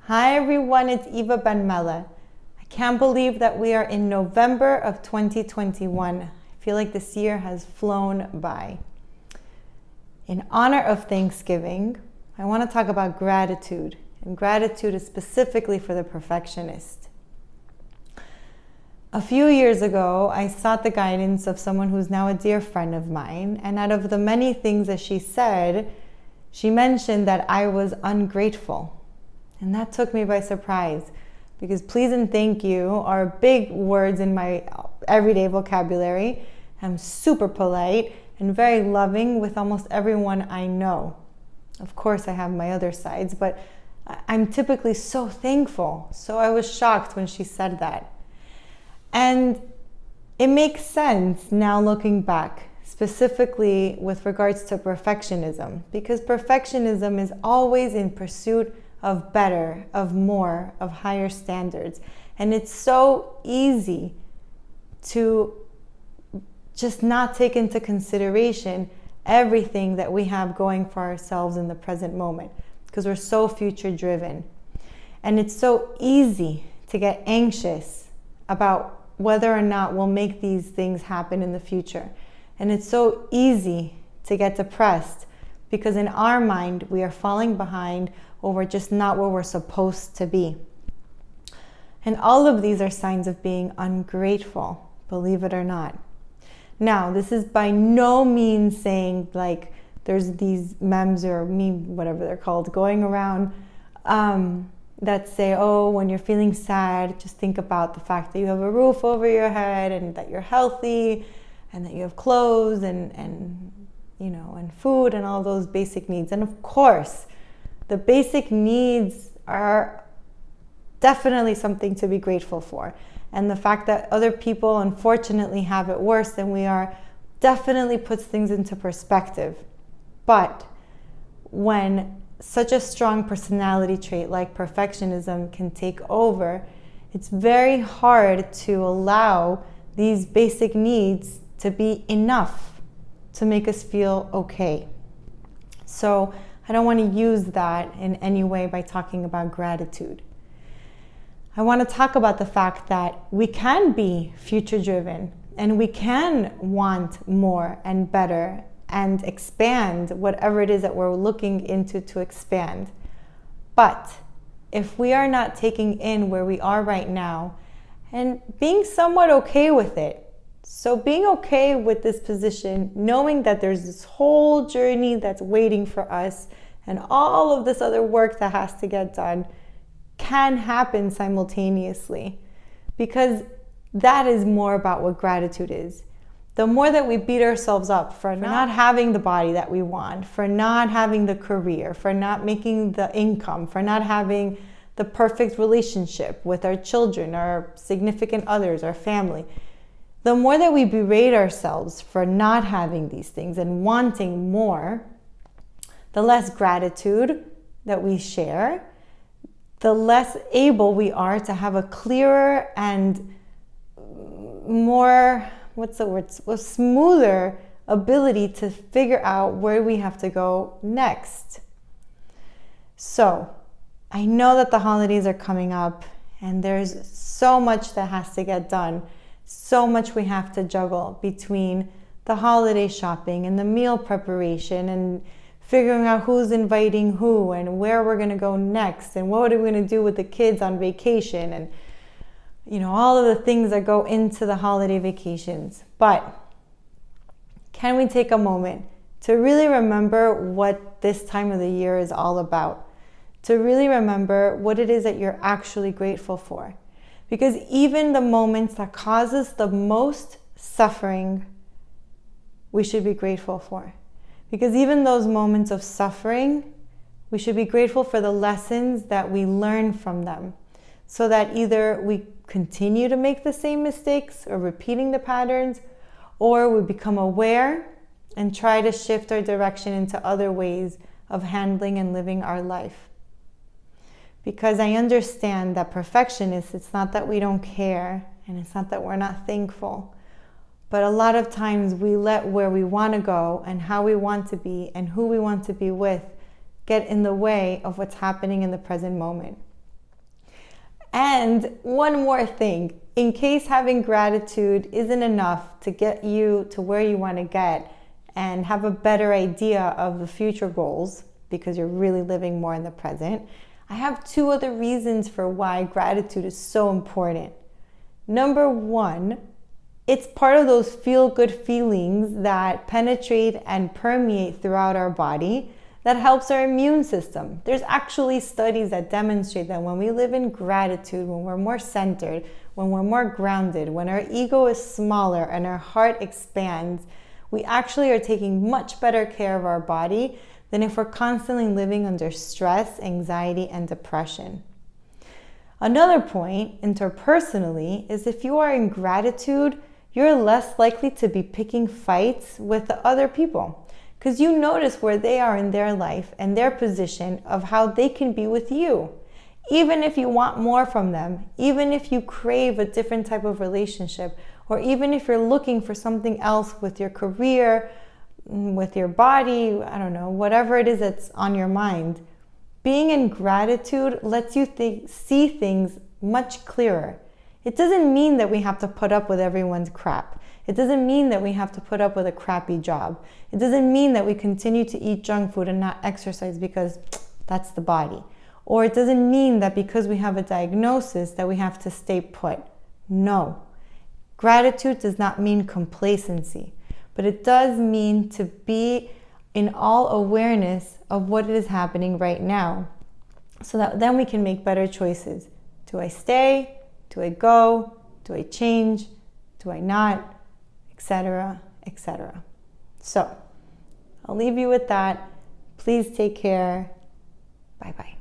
Hi everyone, it's Eva Benmeleh. I can't believe that we are in November of 2021. I feel like this year has flown by. In honor of Thanksgiving, I want to talk about gratitude. And gratitude is specifically for the perfectionist. A few years ago, I sought the guidance of someone who's now a dear friend of mine. And out of the many things that she said, she mentioned that I was ungrateful. And that took me by surprise because please and thank you are big words in my everyday vocabulary. I'm super polite and very loving with almost everyone I know. Of course, I have my other sides, but I'm typically so thankful. So I was shocked when she said that. And it makes sense now looking back, specifically with regards to perfectionism, because perfectionism is always in pursuit of better, of more, of higher standards. And it's so easy to just not take into consideration everything that we have going for ourselves in the present moment, because we're so future driven. And it's so easy to get anxious about whether or not we'll make these things happen in the future. And it's so easy to get depressed because in our mind, we are falling behind or we're just not where we're supposed to be. And all of these are signs of being ungrateful, believe it or not. Now, this is by no means saying like there's these memes or meme, whatever they're called, going around that say, oh, when you're feeling sad, just think about the fact that you have a roof over your head and that you're healthy and that you have clothes and food and all those basic needs. And of course, the basic needs are definitely something to be grateful for. And the fact that other people unfortunately have it worse than we are definitely puts things into perspective. But when such a strong personality trait like perfectionism can take over, it's very hard to allow these basic needs to be enough to make us feel okay. So I don't want to use that in any way by talking about gratitude. I want to talk about the fact that we can be future driven and we can want more and better and expand whatever it is that we're looking into to expand. But if we are not taking in where we are right now and being somewhat okay with it, so being okay with this position, knowing that there's this whole journey that's waiting for us and all of this other work that has to get done can happen simultaneously, because that is more about what gratitude is. The more that we beat ourselves up for not having the body that we want, for not having the career, for not making the income, for not having the perfect relationship with our children, our significant others, our family, the more that we berate ourselves for not having these things and wanting more, the less gratitude that we share, the less able we are to have a clearer and more, a smoother ability to figure out where we have to go next. So, I know that the holidays are coming up and there's so much that has to get done. So much we have to juggle between the holiday shopping and the meal preparation and figuring out who's inviting who and where we're going to go next and what are we going to do with the kids on vacation and all of the things that go into the holiday vacations. But can we take a moment to really remember what this time of the year is all about? To really remember what it is that you're actually grateful for. Because even the moments that cause us the most suffering, we should be grateful for. Because even those moments of suffering, we should be grateful for the lessons that we learn from them. So that either we continue to make the same mistakes or repeating the patterns, or we become aware and try to shift our direction into other ways of handling and living our life. Because I understand that perfectionists, it's not that we don't care and it's not that we're not thankful, but a lot of times we let where we want to go and how we want to be and who we want to be with get in the way of what's happening in the present moment. And one more thing, in case having gratitude isn't enough to get you to where you want to get and have a better idea of the future goals, because you're really living more in the present, I have 2 other reasons for why gratitude is so important. Number 1, it's part of those feel-good feelings that penetrate and permeate throughout our body that helps our immune system. There's actually studies that demonstrate that when we live in gratitude, when we're more centered, when we're more grounded, when our ego is smaller and our heart expands, we actually are taking much better care of our body than if we're constantly living under stress, anxiety, and depression. Another point, interpersonally, is if you are in gratitude, you're less likely to be picking fights with the other people, because you notice where they are in their life and their position of how they can be with you. Even if you want more from them, even if you crave a different type of relationship, or even if you're looking for something else with your career, with your body, I don't know, whatever it is that's on your mind, being in gratitude lets you see things much clearer. It doesn't mean that we have to put up with everyone's crap. It doesn't mean that we have to put up with a crappy job. It doesn't mean that we continue to eat junk food and not exercise because that's the body. Or it doesn't mean that because we have a diagnosis that we have to stay put. No. Gratitude does not mean complacency, but it does mean to be in all awareness of what is happening right now, so that then we can make better choices. Do I stay? Do I go? Do I change? Do I not? Etc., etc. So, I'll leave you with that. Please take care. Bye-bye.